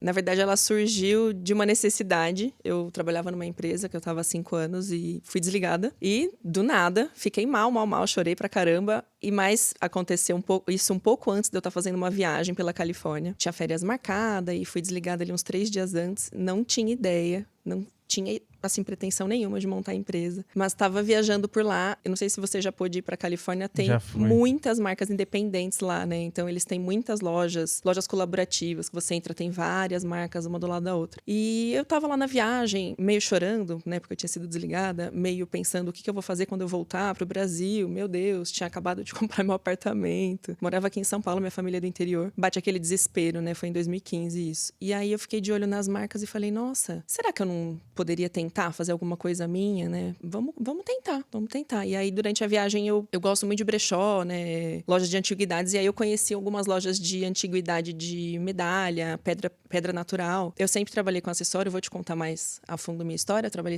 Na verdade, ela surgiu de uma necessidade. Eu trabalhava numa empresa que eu estava há 5 anos e fui desligada. E, do nada, fiquei mal, chorei pra caramba. E mais aconteceu isso um pouco antes de eu estar fazendo uma viagem pela Califórnia. Tinha férias marcada e fui desligada ali uns 3 dias antes. Não tinha ideia, não tinha, assim, pretensão nenhuma de montar a empresa. Mas estava viajando por lá. Eu não sei se você já pôde ir para a Califórnia. Tem muitas marcas independentes lá, né? Então, eles têm muitas lojas colaborativas, que você entra, tem várias marcas, uma do lado da outra. E eu tava lá na viagem, meio chorando, né? Porque eu tinha sido desligada, meio pensando o que eu vou fazer quando eu voltar pro Brasil. Meu Deus, tinha acabado de comprar meu apartamento. Morava aqui em São Paulo, minha família é do interior. Bate aquele desespero, né? Foi em 2015 isso. E aí eu fiquei de olho nas marcas e falei, nossa, será que eu não poderia tentar fazer alguma coisa minha, né? Vamos tentar. E aí, durante a viagem, eu gosto muito de brechó, né? Lojas de antiguidades. E aí, eu conheci algumas lojas de antiguidade de medalha, pedra natural. Eu sempre trabalhei com acessório. Vou te contar mais a fundo minha história. Eu trabalhei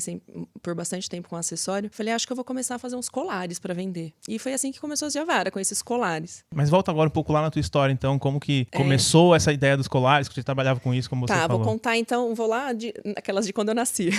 por bastante tempo com acessório. Falei, acho que eu vou começar a fazer uns colares pra vender. E foi assim que começou a Ziavara, com esses colares. Mas volta agora um pouco lá na tua história, então. Como que começou essa ideia dos colares? Que você trabalhava com isso, como você falou. Tá, vou contar, então. Vou lá, aquelas de quando eu nasci.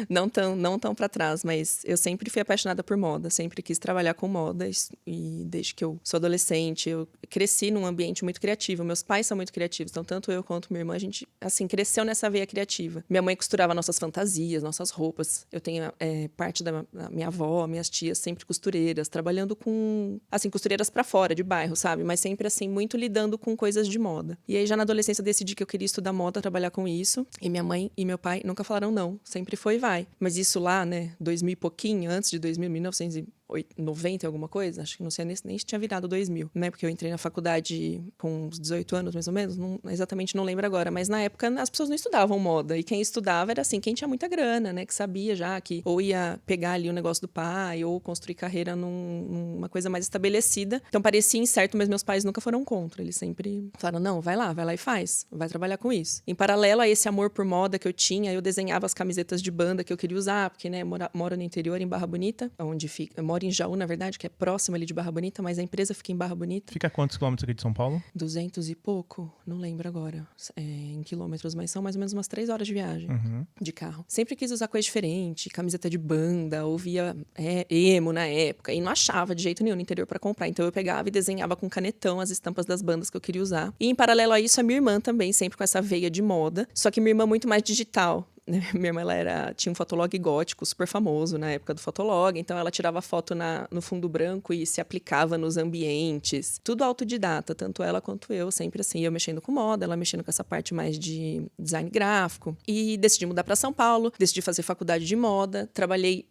não tão pra trás, mas eu sempre fui apaixonada por moda, sempre quis trabalhar com moda e desde que eu sou adolescente, eu cresci num ambiente muito criativo. Meus pais são muito criativos, então tanto eu quanto minha irmã, a gente, assim, cresceu nessa veia criativa. Minha mãe costurava nossas fantasias, nossas roupas. Eu tenho parte da minha avó, minhas tias, sempre costureiras, trabalhando com, assim, costureiras pra fora, de bairro, sabe? Mas sempre, assim, muito lidando com coisas de moda. E aí, já na adolescência, eu decidi que eu queria estudar moda, trabalhar com isso. E minha mãe e meu pai nunca falaram não. Sempre foi e vai. Mas isso lá, né, 2000 e pouquinho, antes de 2000, 1990 e alguma coisa, acho que não sei nem se tinha virado 2000, né, porque eu entrei na faculdade com uns 18 anos, mais ou menos, exatamente não lembro agora, mas na época as pessoas não estudavam moda, e quem estudava era assim, quem tinha muita grana, né, que sabia já que ou ia pegar ali o negócio do pai, ou construir carreira numa coisa mais estabelecida. Então parecia incerto, mas meus pais nunca foram contra, eles sempre falaram, não, vai lá e faz, vai trabalhar com isso. Em paralelo a esse amor por moda que eu tinha, eu desenhava as camisetas de banda que eu queria usar, porque, né, moro no interior, em Barra Bonita, onde fica, eu moro em Jaú, na verdade, que é próximo ali de Barra Bonita, mas a empresa fica em Barra Bonita. Fica a quantos quilômetros aqui de São Paulo? 200 e pouco, não lembro agora, em quilômetros, mas são mais ou menos umas 3 horas de viagem de carro. Sempre quis usar coisa diferente, camiseta de banda, ouvia emo na época, e não achava de jeito nenhum no interior pra comprar. Então eu pegava e desenhava com canetão as estampas das bandas que eu queria usar. E em paralelo a isso, a minha irmã também, sempre com essa veia de moda, só que minha irmã muito mais digital. Minha irmã, tinha um fotolog gótico super famoso na época do fotolog, então ela tirava foto no fundo branco e se aplicava nos ambientes. Tudo autodidata, tanto ela quanto eu, sempre assim, eu mexendo com moda, ela mexendo com essa parte mais de design gráfico. E decidi mudar para São Paulo, decidi fazer faculdade de moda,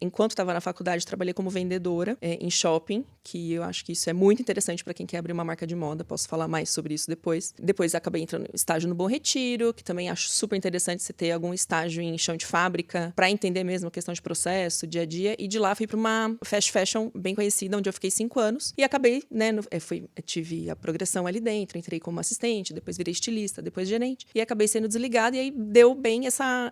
enquanto estava na faculdade, trabalhei como vendedora em shopping, que eu acho que isso é muito interessante para quem quer abrir uma marca de moda, posso falar mais sobre isso depois. Depois acabei entrando em estágio no Bom Retiro, que também acho super interessante você ter algum estágio em chão de fábrica, para entender mesmo a questão de processo, dia a dia. E de lá fui para uma fast fashion bem conhecida, onde eu fiquei 5 anos. E acabei, né, tive a progressão ali dentro, entrei como assistente, depois virei estilista, depois gerente. E acabei sendo desligada, e aí deu bem essa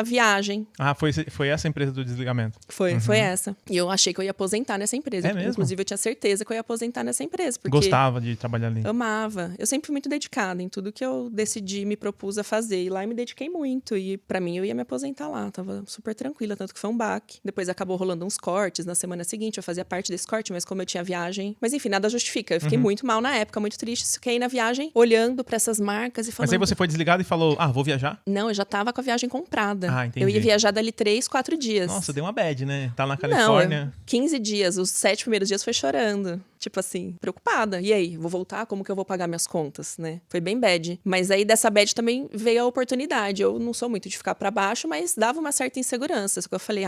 viagem. Ah, foi essa empresa do desligamento? Foi essa. E eu achei que eu ia aposentar nessa empresa. É mesmo? Inclusive, eu tinha certeza que eu ia aposentar nessa empresa. Porque gostava de trabalhar ali? Amava. Eu sempre fui muito dedicada em tudo que eu decidi, me propus a fazer. E lá eu me dediquei muito. E pra mim, eu ia me aposentar lá. Tava super tranquila, tanto que foi um baque. Depois acabou rolando uns cortes. Na semana seguinte, eu fazia parte desse corte, mas como eu tinha viagem... Mas enfim, nada justifica. Eu fiquei muito mal na época, muito triste. Fiquei na viagem, olhando pra essas marcas e falando... Mas aí você foi desligado e falou, vou viajar? Não, eu já tava com a viagem comprada. Ah, entendi. Eu ia viajar dali 3, 4 dias. Nossa, deu uma bad, né? Tá na Califórnia. Não, 15 dias. Os 7 primeiros dias foi chorando. Tipo assim, preocupada. E aí, vou voltar? Como que eu vou pagar minhas contas, né? Foi bem bad. Mas aí, dessa bad também veio a oportunidade. Eu não sou muito de ficar pra baixo, mas dava uma certa insegurança. Só que eu falei,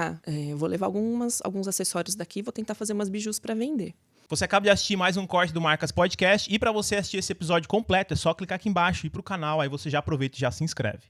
eu vou levar alguns acessórios daqui, vou tentar fazer umas bijus pra vender. Você acaba de assistir mais um corte do Marcas Podcast. E pra você assistir esse episódio completo, é só clicar aqui embaixo e ir pro canal. Aí você já aproveita e já se inscreve.